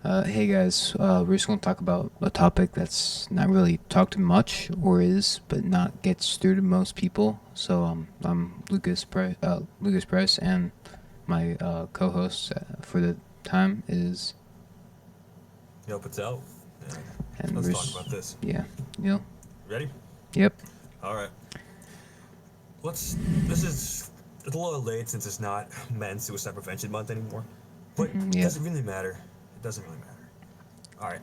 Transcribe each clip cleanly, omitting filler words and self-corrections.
Hey guys, we're just going to talk about a topic that's not really talked much, or is, but not gets through to most people. I'm Lucas Price, and my co-host for the time is, Yo, Patel. Yeah. and Let's we're, talk about this. yeah, you know, Ready? yep, All right. Let's. This is it's a little late since it's not Men's Suicide Prevention Month anymore, but yeah, does it really matter? It doesn't really matter. All right.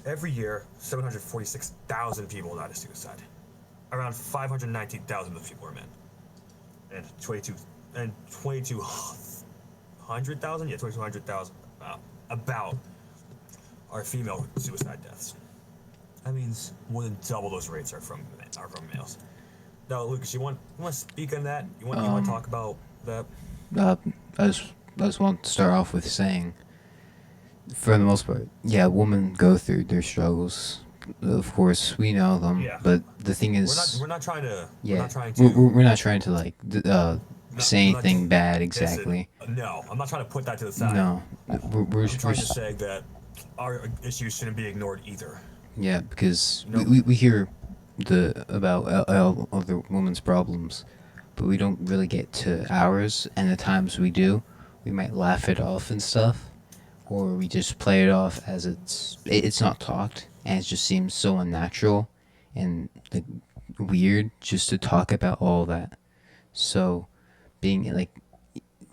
Every year, 746,000 people die to suicide. Around 519,000 of those people are men, and 22,000. Yeah, 2,200,000. About are female suicide deaths. That means more than double those rates are from males. Now, Lucas, you want to speak on that? You want to um, talk about that? uh, I just, I just want to start off with saying, for the most part, yeah, women go through their struggles. Of course, we know them, Yeah, but the thing we're not is, we're not trying to we're yeah, not trying we're, to we're we're not trying to like say we're not anything bad listen. exactly. No, I'm not trying to put that to the side. No, I'm trying to say that our issues shouldn't be ignored either. yeah, because You we, know? we, we hear the about all other women's problems, but we don't really get to ours. And the times we do, we might laugh it off and stuff, or we just play it off as it's not talked, and it just seems so unnatural and like weird just to talk about all that. So being like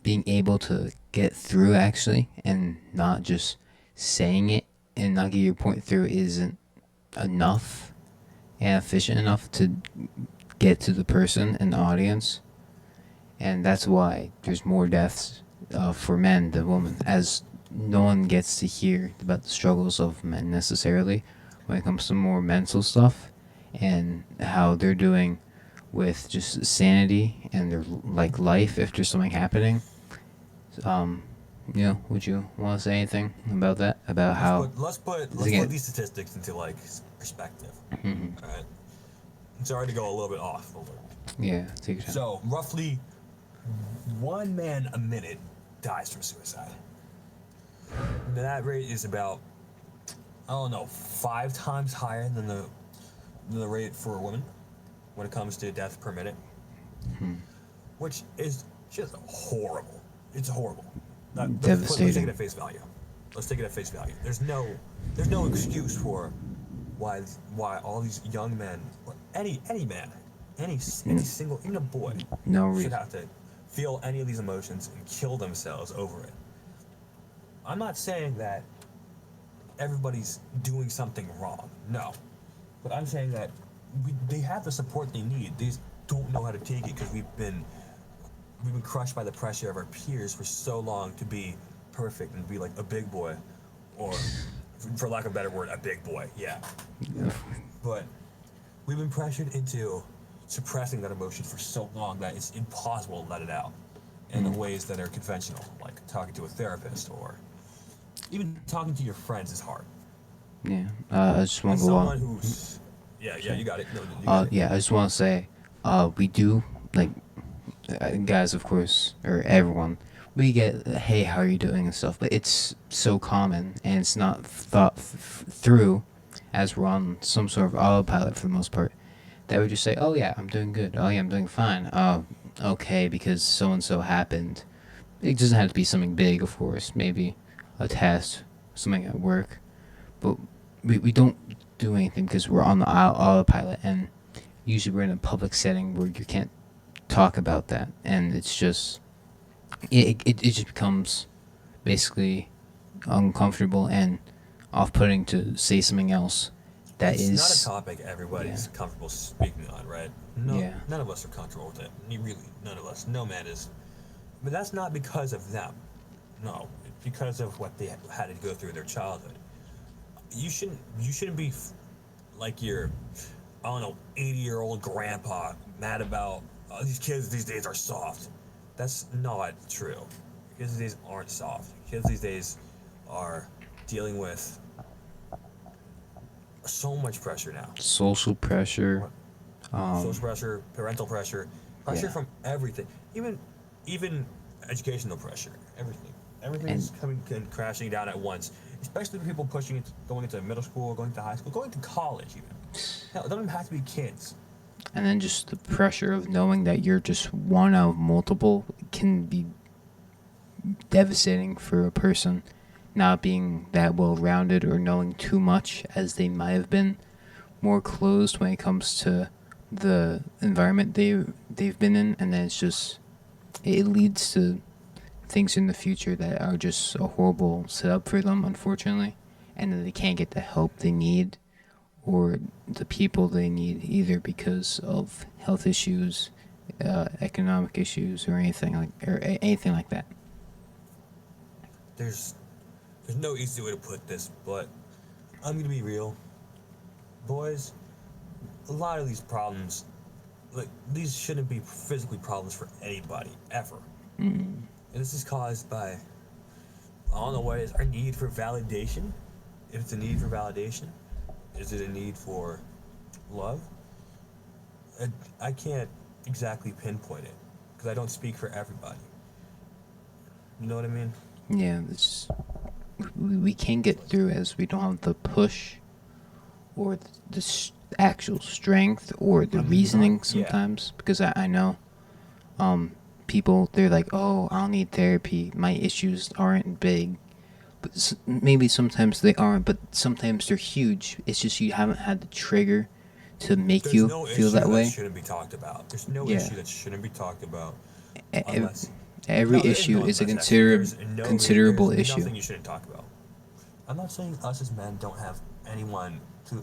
being able to get through actually and not just saying it and not get your point through isn't enough and efficient enough to get to the person and the audience, and that's why there's more deaths for men than women, as no one gets to hear about the struggles of men necessarily when it comes to more mental stuff and how they're doing with just sanity and their like life if there's something happening. Um, would you want to say anything about that? About Let's how put let's put does it let's put get? these statistics into like perspective. Mhm. All right. Sorry to go a little bit off. Yeah, take your time. So roughly one man a minute dies from suicide. That rate is about I don't know 5 times higher than the rate for women when it comes to death per minute, Hmm. which is just horrible. It's horrible. Let's take it Devastating. at face value. Let's take it at face value. There's no excuse for why why all these young men or any man, any Mm, single even a boy no should reason. have to feel any of these emotions and kill themselves over it. I'm not saying that everybody's doing something wrong. No, but I'm saying that they have the support they need. They just don't know how to take it because we've been crushed by the pressure of our peers for so long to be perfect and be like a big boy, or for lack of a better word, a big boy. Yeah, but we've been pressured into suppressing that emotion for so long that it's impossible to let it out in the Mm, ways that are conventional, like talking to a therapist or even talking to your friends is hard. yeah. I just want As to go on. someone who's yeah, Sorry. you got it. No, you got it. Yeah. I just want to say, we do like, guys, of course, or everyone. We get, hey, how are you doing and stuff, but it's so common and it's not thought through, as we're on some sort of autopilot for the most part. That would just say, oh yeah, I'm doing good. Oh yeah, I'm doing fine. Oh, okay, because so and so happened. It doesn't have to be something big, of course. Maybe a test, something at work, but we don't do anything because we're on the autopilot, and usually we're in a public setting where you can't talk about that, and it's just it just becomes basically uncomfortable and off-putting to say something else that It's not a is, topic yeah, everybody's comfortable speaking on, right? No, yeah, none of us are comfortable with it. Really, none of us. No man is. But that's not because of them. No, it's because of what they had to go through in their childhood. You shouldn't be like your I don't know 80-year-old grandpa mad about these kids these days are soft. That's not true. Kids these days aren't soft. Kids these days are dealing with so much pressure now. social pressure, Social um, pressure, parental pressure, pressure yeah, from everything, even educational pressure, everything. Everything's And coming and crashing down at once, especially for people pushing it, going into middle school, going to high school, going to college even. Hell, it doesn't even have to be kids. and then just the pressure of knowing that you're just one out of multiple can be devastating for a person not being that well rounded or knowing too much as they might have been, more closed when it comes to the environment they've been in, and then it's just it leads to things in the future that are just a horrible setup for them, unfortunately, and then they can't get the help they need or the people they need either because of health issues, economic issues, or anything like that. There's there's no easy way to put this, but I'm gonna be real. Boys, a lot of these problems, like these shouldn't be physically problems for anybody ever. And this is caused by I don't know what it is. Our need for validation. If it's a need for validation, is it a need for love? I can't exactly pinpoint it because I don't speak for everybody. You know what I mean? Yeah, we can't get through as we don't have the push or actual strength or the I'm reasoning not. Yeah. sometimes because I know people they're like, oh, I'll need therapy, my issues aren't big, but maybe sometimes they aren't, but sometimes they're huge. It's just you haven't had the trigger to make There's you no feel issue that that way. shouldn't be talked about. There's no Yeah. issue that shouldn't be talked about E- ev- unless every no, there is issue no is a unless actually. considerable There's issue. nothing you shouldn't talk about. I'm not saying us as men don't have anyone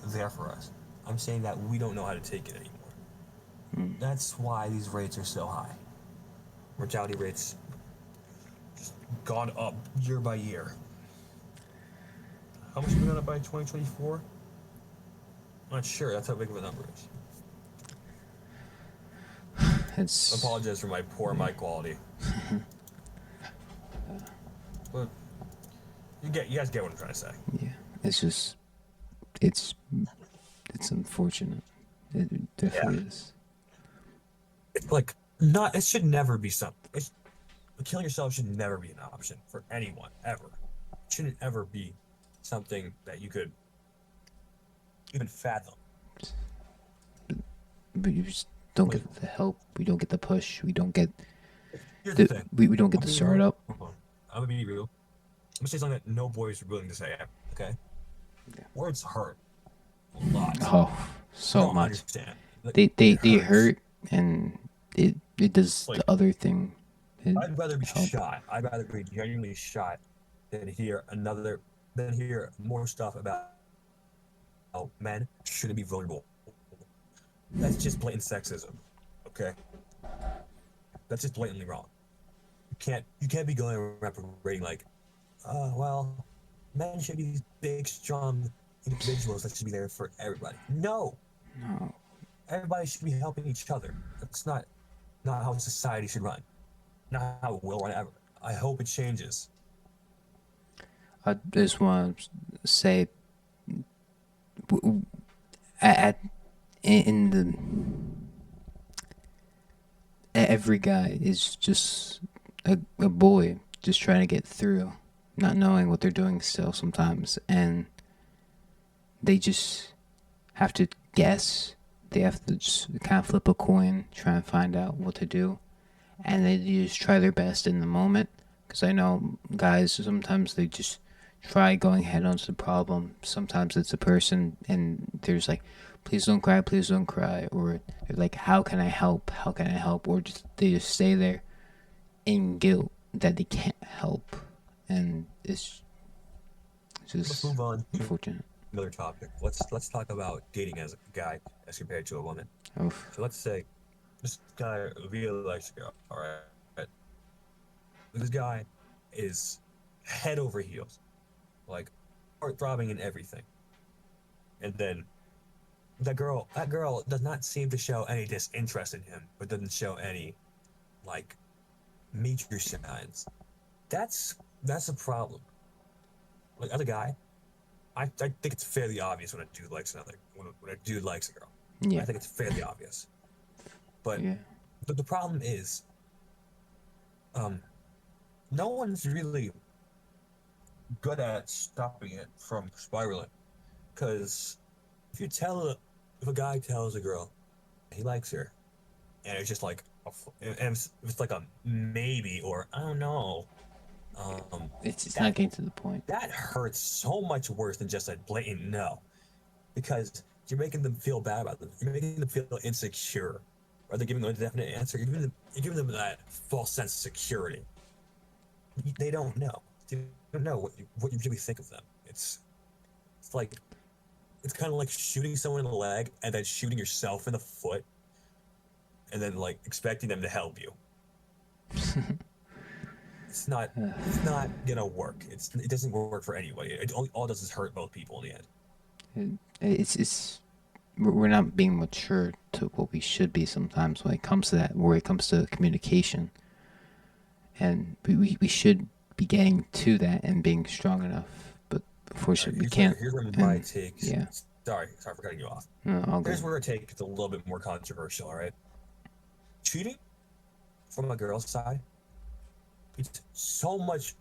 there for us. I'm saying that we don't know how to take it anymore. That's why these rates are so high. Mortality rates just gone up year by year. How much have we gone up by 2024? I'm not sure. That's how big of a number is. I It's apologize for my poor mic quality. But you guys get what I'm trying to say. yeah. It's just it's it's unfortunate. It definitely is. It's like not. It should never be something. Killing yourself should never be an option for anyone ever. It shouldn't ever be something that you could even fathom. But you just don't Like, get the help. We don't get the push. We don't get here's the thing. we don't get I'm the gonna be real. startup. Hold on. I'm gonna be real. I'm gonna say something that no boys are willing to say. Okay. Yeah. Words hurt a lot. Oh, You so don't much. understand. Like, They it hurts. hurt, and it does Like the other thing. It I'd rather be help. shot. I'd rather be genuinely shot than hear more stuff about how men shouldn't be vulnerable. That's just blatant sexism. Okay? That's just blatantly wrong. You can't be going around parading like, well, men should be these big, strong individuals that should be there for everybody. No. No, Everybody should be helping each other. That's not how society should run. Not how it will run ever. I hope it changes. I just want to say at in the every guy is just a boy just trying to get through, not knowing what they're doing still sometimes, and they just have to guess. They have to just kind of flip a coin, try and find out what to do, and they just try their best in the moment. Because I know guys sometimes they just try going head on to the problem. Sometimes it's a person, and there's like, please don't cry, or they're like, how can I help? How can I help? Or just they just stay there in guilt that they can't help, and it's Let's just move on to unfortunate. another topic. Let's talk about dating as a guy as compared to a woman. Oof. So let's say this guy really likes a girl. All right. This guy is head over heels, like heart throbbing and everything. And then that girl does not seem to show any disinterest in him, but doesn't show any like major signs. That's a problem. Like as a guy, I think it's fairly obvious when a dude likes when a dude likes a girl. I Yeah, think it's fairly obvious. But yeah, the problem is, um, no one's really good at stopping it from spiraling. Because if a guy tells a girl he likes her, and it's just like, and it's like a maybe or I don't know, um, It's not that getting to the point. that hurts so much worse than just a blatant no, because you're making them feel bad about them. You're making them feel insecure. Are they giving them a definite answer? You're giving them that false sense of security. They don't know. They don't know what you really think of them. It's like it's kind of like shooting someone in the leg and then shooting yourself in the foot, and then like expecting them to help you. It's not. It's not gonna work. It doesn't work for anybody. All it does is hurt both people in the end. It's we're not being mature to what we should be sometimes when it comes to that, where it comes to communication, and we should be getting to that and being strong enough, but All right, unfortunately we can't. here's where my And takes. yeah, Sorry for cutting you off. no, all Here's good. where I take it's a little bit more controversial. All right, cheating from a girl's side, it's so much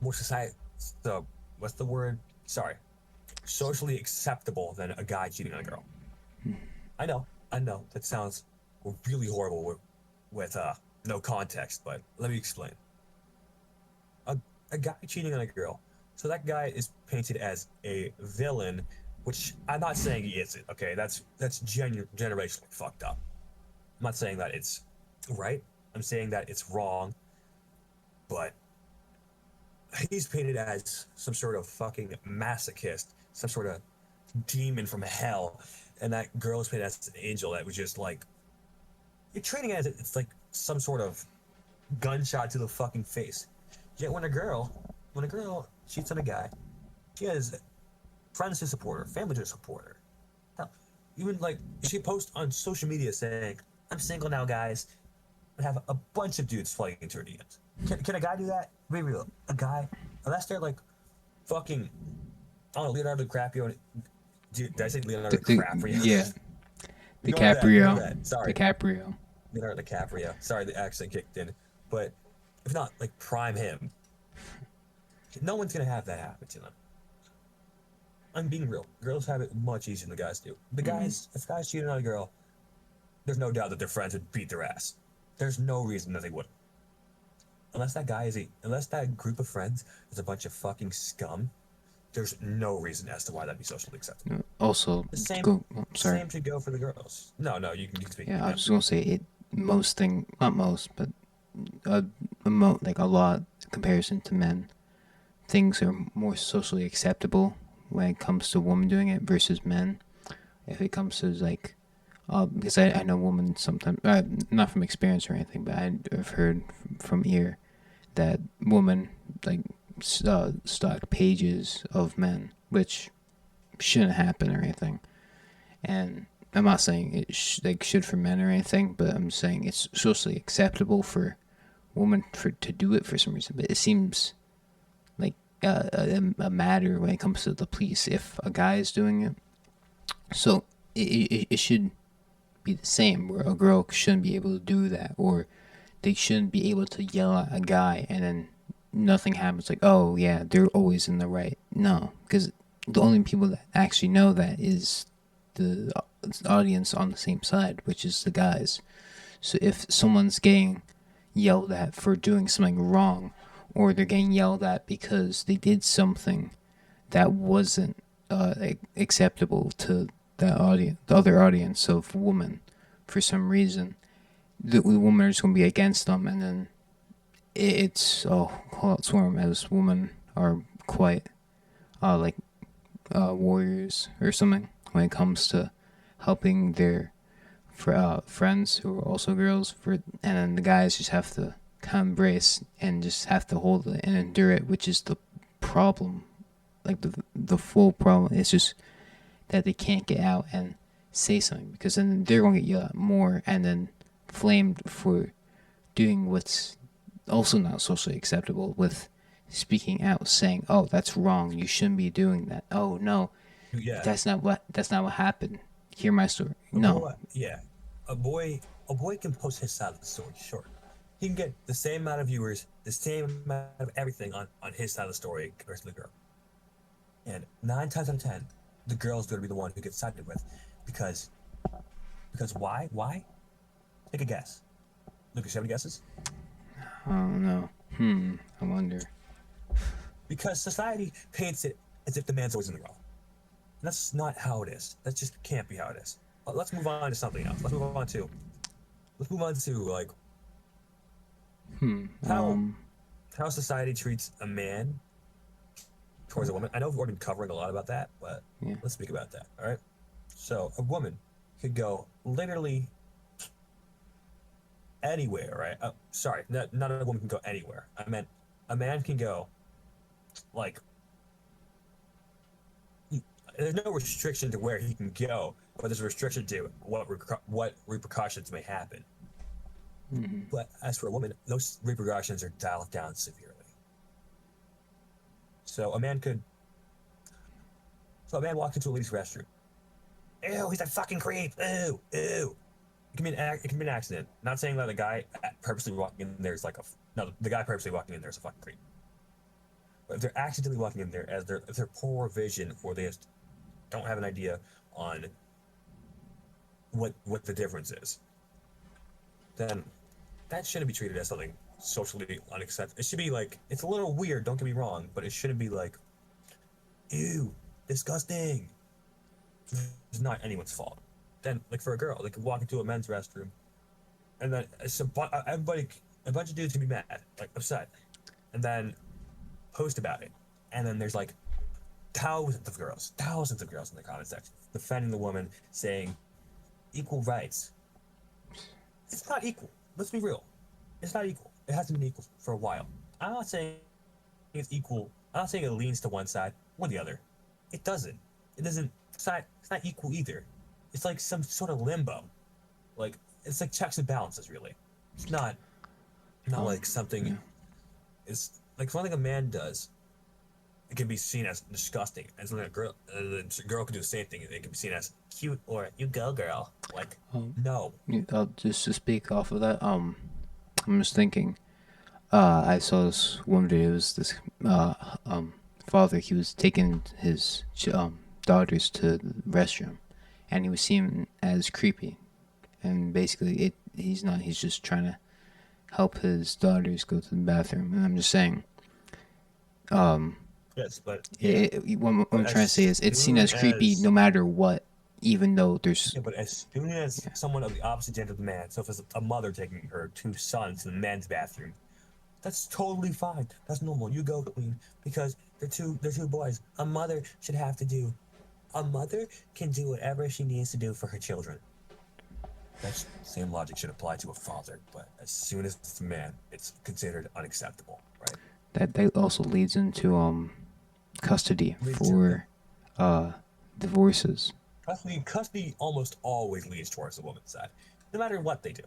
more society. So what's the word? Sorry, socially acceptable than a guy cheating on a girl. I know that sounds really horrible with no context, but let me explain. A, a guy cheating on a girl, so that guy is painted as a villain, which I'm not saying he isn't. Okay, that's generationally fucked up. I'm not saying that it's right. I'm saying that it's wrong, but he's painted as some sort of fucking masochist, some sort of demon from hell, and that girl is painted as an angel that was just like you're treating it as it's like some sort of gunshot to the fucking face. Yet when a girl cheats on a guy, she has friends to support her, family to support her. Hell, even like she posts on social media saying, "I'm single now, guys," and have a bunch of dudes flooding into her DMs. Can a guy do that? Be real, a guy, unless they're like fucking, I don't know, Leonardo DiCaprio. Dude, did I say Leonardo Yeah, DiCaprio? Ignore that. Ignore DiCaprio, that. Sorry, DiCaprio. Leonardo DiCaprio. Sorry, the accent kicked in. But if not, like prime him, no one's gonna have that happen to them. I'm being real. Girls have it much easier than the guys do. If guys cheated on a girl, there's no doubt that their friends would beat their ass. There's no reason that they wouldn't. Unless that group of friends is a bunch of fucking scum, there's no reason as to why that'd be socially acceptable. Also, The same, go. Oh, sorry. same should go for the girls. No, you can speak. Yeah, I Yeah. was just gonna say it. Most thing, not most, but like a lot in comparison to men, things are more socially acceptable when it comes to women doing it versus men. If it comes to like, because I know women sometimes, not from experience or anything, but I've heard from ear that women like stalk pages of men, which shouldn't happen or anything. And I'm not saying it like should for men or anything, but I'm saying it's socially acceptable for women to do it for some reason. But it seems like a matter when it comes to the police if a guy is doing it. So it should be the same where a girl shouldn't be able to do that, or they shouldn't be able to yell at a guy and then nothing happens. Like, oh yeah, they're always in the right. No, because the only people that actually know that is the audience on the same side, which is the guys. So if someone's getting yelled at for doing something wrong, or they're getting yelled at because they did something that wasn't acceptable to the other audience of women, for some reason, the women are just gonna be against them, and then it's call out swarm as women are quite like warriors or something when it comes to helping their friends who are also girls and then the guys just have to kind of embrace and just have to hold it and endure it, which is the problem. Like the full problem is just that they can't get out and say something, because then they're going to get yelled at more and then flamed for doing what's also not socially acceptable, with speaking out, saying, "Oh, that's wrong. You shouldn't be doing that. Oh no, Yeah, that's not what happened. Hear my story." a No. boy, yeah, a boy can post his side of the story, sure, he can get the same amount of viewers, the same amount of everything on his side of the story compared to the girl. And 9 times out of 10, the girl's going to be the one who gets sided with, because why? Why? Take a guess. Lucas, you have any guesses? I don't know. I wonder. Because society paints it as if the man's always in the wrong. And that's not how it is. That just can't be how it is. But let's move on to something else. Let's move on to like how how society treats a man towards a woman. I know we've already been covering a lot about that, but Yeah. let's speak about that. All right. So a woman could go literally anywhere, right? Sorry, not a woman can go anywhere. I meant a man can go like there's no restriction to where he can go, but there's a restriction to what repercussions may happen. But as for a woman, those repercussions are dialed down severely. So a man walks into a lady's restroom. Ew, he's a fucking creep. Ew, ew. It can be an accident. Not saying that the guy purposely walking in there is like the guy purposely walking in there is a fucking creep. But if they're accidentally walking in there if they're poor vision or they just don't have an idea on what the difference is, then that shouldn't be treated as something socially unacceptable. It should be like, it's a little weird, don't get me wrong, but it shouldn't be like, ew, disgusting. It's not anyone's fault. Then, like for a girl, they could walk into a men's restroom, and then a bunch of dudes can be mad, like upset, and then post about it, and then there's like thousands of girls in the comment section defending the woman, saying equal rights. It's not equal. Let's be real. It's not equal. It hasn't been equal for a while. I'm not saying it's equal. I'm not saying it leans to one side or the other. It doesn't. It doesn't. It's not equal either. It's like some sort of limbo. Like it's like checks and balances. Really, it's not like something. Yeah. It's like something a man does. It can be seen as disgusting, and something a girl can do the same thing. It can be seen as cute or you go girl. Like no. Just to speak off of that, I'm just thinking. I saw this one video. It was this father. He was taking his daughters to the restroom, and he was seen as creepy. And basically, he's not. He's just trying to help his daughters go to the bathroom. And I'm just saying. Yes, but What I'm trying to say is, it's seen as creepy no matter what, even though there's. Yeah, but as soon as someone of the opposite gender of the man, so if it's a mother taking her two sons to the men's bathroom, that's totally fine. That's normal. You go, queen, because they're two boys. A mother can do whatever she needs to do for her children. That same logic should apply to a father, but as soon as it's a man, it's considered unacceptable, right? That also leads into custody for divorces. Custody almost always leans towards the woman's side, no matter what they do.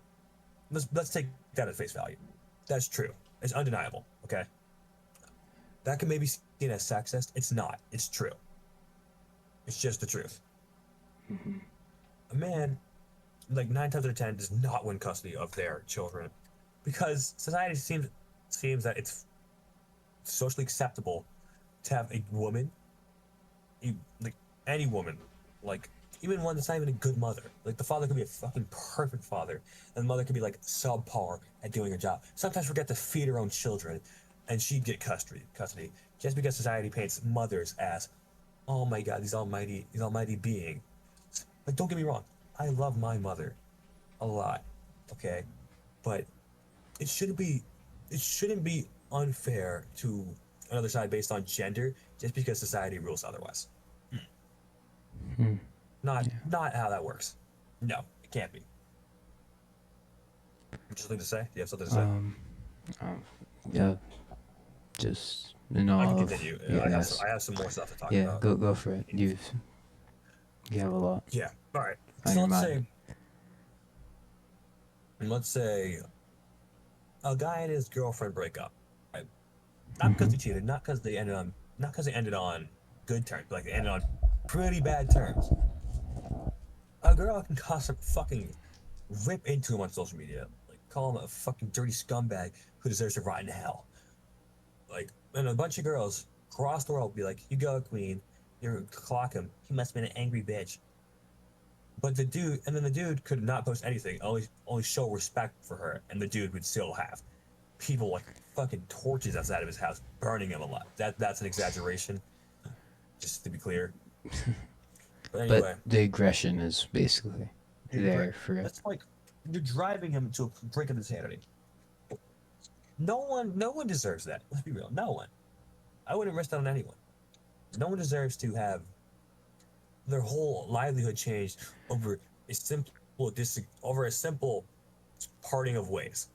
Let's take that at face value. That's true. It's undeniable. Okay. That can maybe seen as sexist. It's not. It's true. It's just the truth. A man, like 9 times out of 10, does not win custody of their children because society seems that it's socially acceptable to have a woman, like any woman, like even one that's not even a good mother. Like the father could be a fucking perfect father, and the mother could be like subpar at doing her job. Sometimes forget to feed her own children, and she'd get custody just because society paints mothers as, oh my god, these almighty beings. Like don't get me wrong, I love my mother a lot, okay, but it shouldn't be unfair to another side based on gender just because society rules otherwise. Not how that works. No, it can't be. Something to say? Do you have something to say? Yeah, just I can all of continue. yes. I have some more stuff to talk Yeah, about. go for it. You have a lot. Yeah. All right. On So your let's say a guy and his girlfriend break up. Right? Not because they cheated, not because they ended on good terms, but like they ended on pretty bad terms. A girl can fucking rip into him on social media, like call him a fucking dirty scumbag who deserves to rot in hell. Like, and a bunch of girls across the world be like, "You go, queen." You clock him. He must have been an angry bitch. But the dude could not post anything, only show respect for her, and the dude would still have people like fucking torches outside of his house burning him alive. That's an exaggeration, just to be clear. But anyway, But the aggression is basically there for it. that's like you're driving him to a brink of insanity. No one deserves that. Let's be real. No one. I wouldn't risk that on anyone. No one deserves to have their whole livelihood changed over a simple parting of ways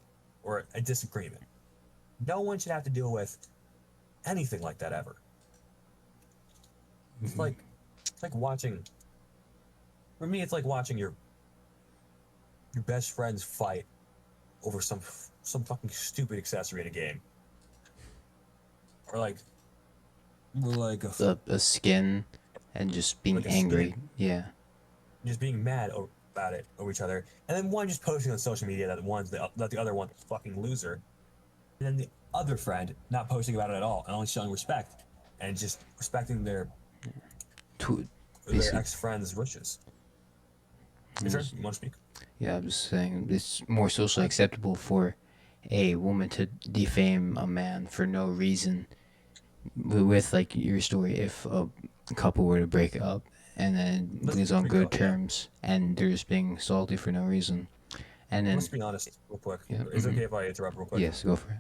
or a disagreement. No one should have to deal with anything like that ever. It's like watching. For me, it's like watching your best friends fight over some fucking stupid accessory in a game, or like A skin and just being like a angry. skin. Yeah. Just being mad about it over each other, and then one just posting on social media that the other one's a fucking loser, and then the other friend not posting about it at all and only showing respect and just respecting their Basic. ex-friend's wishes. You sure? You want to speak? Yeah, I'm just saying it's more socially acceptable for a woman to defame a man for no reason. With like your story, if a couple were to break up and then lose on good terms, and they're just being salty for no reason, and then Let's be honest, real quick. Yeah, Is it okay if I interrupt real quick? yes, go for it.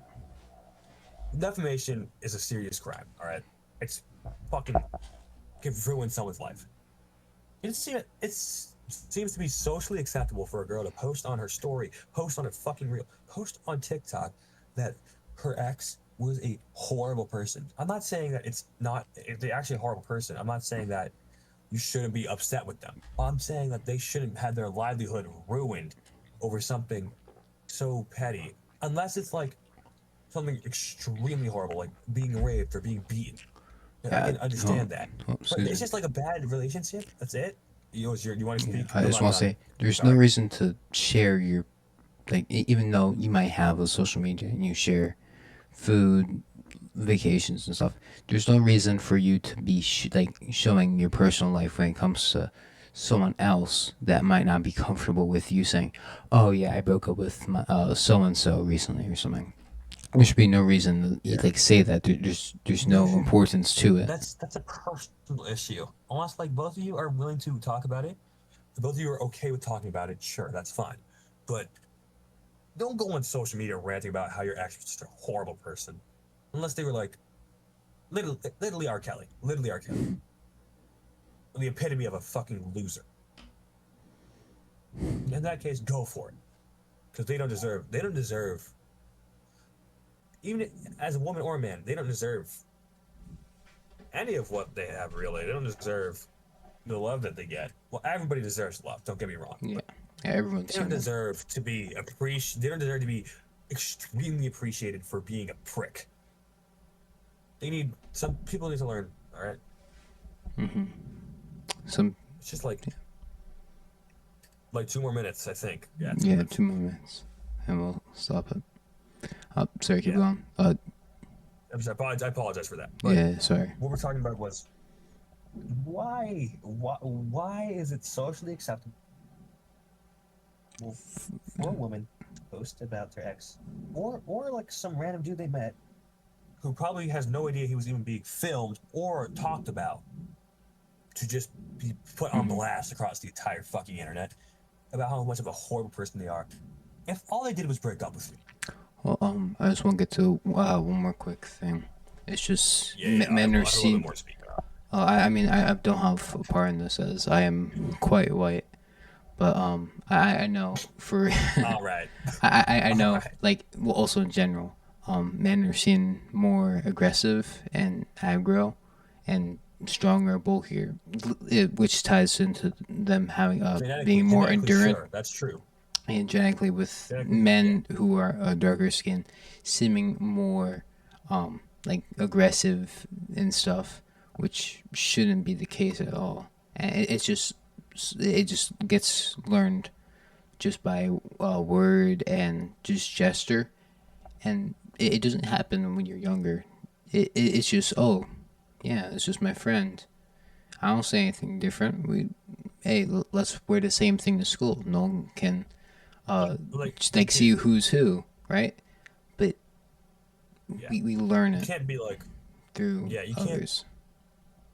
Defamation is a serious crime. All right, it's fucking can ruin someone's life. It seems to be socially acceptable for a girl to post on her story, post on a fucking reel, post on TikTok that her ex was a horrible person. I'm not saying that if they're actually a horrible person. I'm not saying that you shouldn't be upset with them. I'm saying that they shouldn't have their livelihood ruined over something so petty, unless it's like something extremely horrible, like being raped or being beaten. And I can understand that. But it's just like a bad relationship. That's it. You want to speak? I just want to say there's no reason to share your even though you might have a social media and you share food, vacations and stuff. There's no reason for you to be showing your personal life when it comes to someone else that might not be comfortable with you saying, "Oh yeah, I broke up with my so and so recently" or something. There should be no reason to say that. There's no importance to it. That's a personal issue. Unless like both of you are willing to talk about it, if both of you are okay with talking about it, sure, that's fine. But don't go on social media ranting about how your ex was just a horrible person, unless they were like literally R. Kelly, the epitome of a fucking loser. In that case, go for it, because they don't deserve. Even as a woman or a man, they don't deserve any of what they have, really. They don't deserve the love that they get. Well, everybody deserves love, don't get me wrong. Yeah, everyone's. They don't deserve to be They don't deserve to be extremely appreciated for being a prick. Some people need to learn, all right? It's just like 2 more minutes, I think. Yeah, 2 more minutes, and we'll stop it. Sorry, keep going. I'm sorry, I apologize for that. But yeah, sorry. What we're talking about was why is it socially acceptable for a woman to post about their ex or like some random dude they met who probably has no idea he was even being filmed or talked about, to just be put on blast across the entire fucking internet about how much of a horrible person they are, if all they did was break up with you? Well, I just want to get to one more quick thing. It's just men are seen. I mean, I don't have a part in this as I am quite white, but I know for all right. I know also in general, men are seen more aggressive and aggro, and stronger, bulkier, which ties into them having being more endurant. Sure, that's true. And genetically, with men who are darker skin, seeming more aggressive and stuff, which shouldn't be the case at all. And it just gets learned just by word and just gesture, and it doesn't happen when you're younger. It's just, oh, yeah, it's just my friend. I don't say anything different. Hey, let's wear the same thing to school. No one can Like just you like see can't. who's who, right? But Yeah, we learn you it can't be like. through Yeah, you can't. others.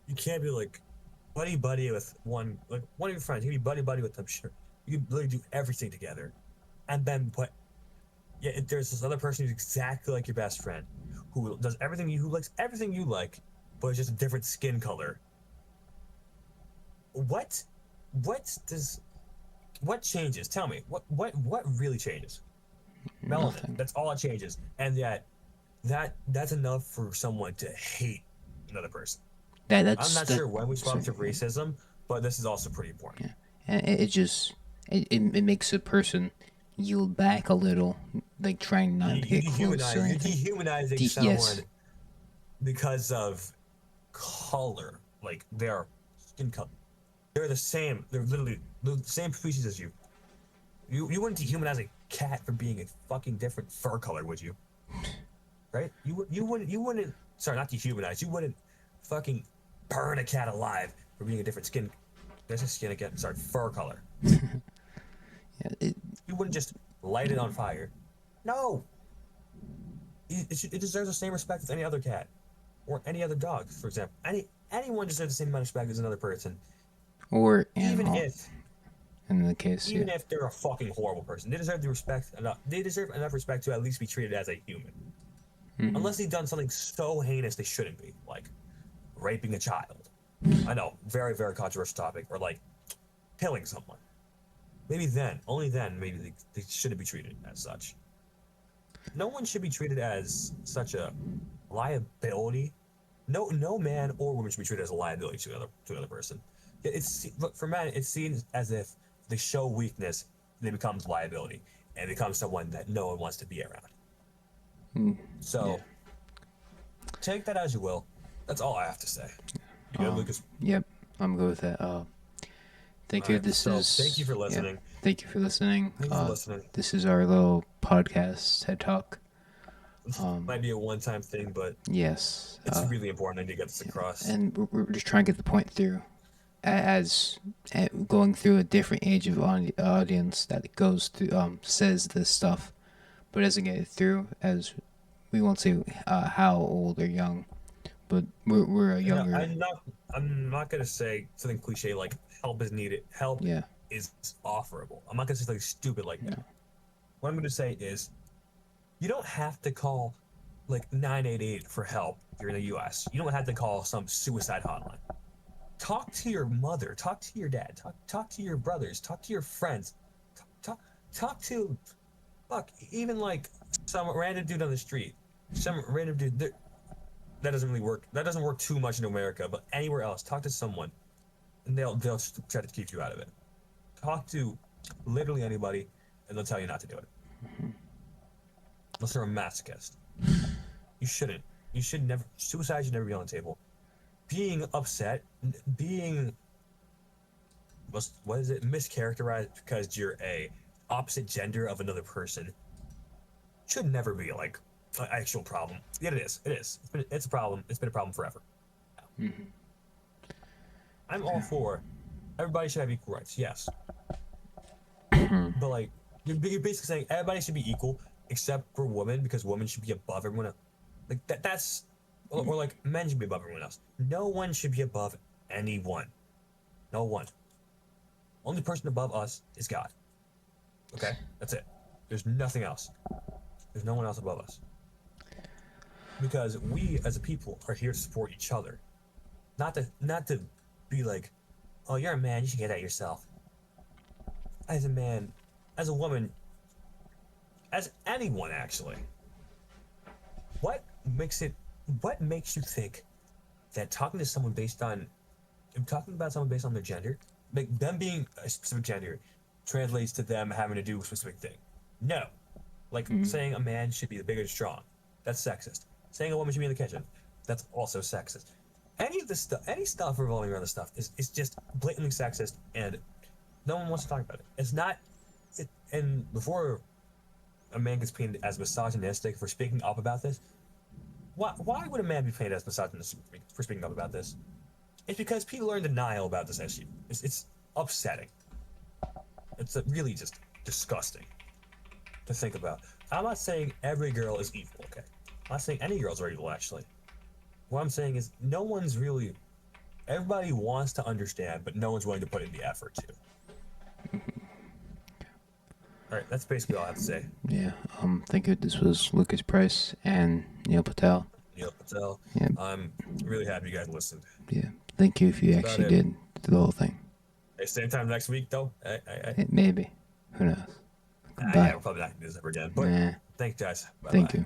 You can't be like buddy with one of your friends. You can be buddy with them. Sure, you can literally do everything together, and then yeah, there's this other person who's exactly like your best friend, who does everything who likes everything you like, but it's just a different skin color. What? What does? What changes? Tell me. What really changes? Melanin. Nothing. That's all it changes, and yet that's enough for someone to hate another person. I'm not That. sure when we swap Sorry, to racism, but this is also pretty important. yeah, and it just it makes a person yield back a little, like trying not to get close or You're anything. dehumanizing Yes, someone because of color, like their skin color. They're the same. They're literally the same species as you. You wouldn't dehumanize a cat for being a fucking different fur color, would you? Right? You wouldn't. Sorry, not dehumanize. You wouldn't fucking burn a cat alive for being a different skin. There's a skin again. Sorry, fur color. yeah, it, You wouldn't just light it on fire. No. It deserves the same respect as any other cat or any other dog, for example. Anyone deserves the same amount of respect as another person, or even animal if in the case, yeah. even if they're a fucking horrible person. They deserve the respect enough. They deserve enough respect to at least be treated as a human, Hmm. unless they've done something so heinous they shouldn't be, like raping a child. I know, very very controversial topic, or like killing someone. Maybe then, only then, maybe they shouldn't be treated as such. No one should be treated as such a liability. No man or woman should be treated as a liability to another person. It's for men. It's seen as if they show weakness, they become liability and become someone that no one wants to be around. Mm, yeah. So take that as you will. That's all I have to say. You good, Lucas? Yep. I'm good with that. Thank All you. right. This So thank you is for yeah. listening. Thank you for listening. Thank you for listening. This is our little podcast, TED Talk. This might be a one-time thing, but Yes. it's really important I need to get this across. And we're just trying to get the point through. As going through a different age of audience that goes through says this stuff, but doesn't get it through. As we won't say how old or young, but we're a No, younger. I'm not gonna say something cliche like help is needed. Help Yeah. is offerable. I'm not gonna say something stupid like that. What I'm gonna say is you don't have to call like 988 for help if you're in the US. You don't have to call some suicide hotline. Talk to your mother, talk to your dad, talk to your brothers, talk to your friends. Talk to fuck, even like some random dude on the street. Some random dude that doesn't really work. That doesn't work too much in America, but anywhere else, talk to someone, and they'll try to keep you out of it. Talk to literally anybody, and they'll tell you not to do it. Unless you're a masochist, you shouldn't. You should never. Suicide should never be on the table. Being upset, being what is it? Mischaracterized because you're a opposite gender of another person should never be like an actual problem. Yet it is. It is. It's a problem. It's been a problem forever. Mm-hmm. I'm all for everybody should have equal rights. Yes, but like you're basically saying everybody should be equal except for women because women should be above everyone else. Like that's or like men should be above everyone else. No one should be above anyone. No one. Only person above us is God. Okay, that's it. There's nothing else. There's no one else above us. Because we as a people are here to support each other. Not to be like, oh, you're a man, you should get that yourself. As a man, as a woman, as anyone actually. What makes you think that talking about someone based on their gender, like them being a specific gender, translates to them having to do a specific thing? No. Like saying a man should be the big and strong, that's sexist. Saying a woman should be in the kitchen, that's also sexist. Any stuff revolving around this stuff is just blatantly sexist, and no one wants to talk about it. It's not And before a man gets painted as misogynistic for speaking up about this, why would a man be painted as misogynistic for speaking up about this? It's because people are in denial about this issue. It's upsetting. It's really just disgusting to think about. I'm not saying every girl is evil, okay? I'm not saying any girls are evil, actually. What I'm saying is no one's really. Everybody wants to understand, but no one's willing to put in the effort to. Alright, that's basically all I have to say. Yeah. Thank you. This was Lucas Price and Neil Patel. Neil Patel. Yeah. I'm really happy you guys listened. Yeah. Thank you if you That's actually about it. did the whole thing. Hey, same time next week, though. Maybe. Who knows? Yeah, Bye. we're probably not going to do this ever again. But Nah. thanks, guys. Bye-bye. Thank you.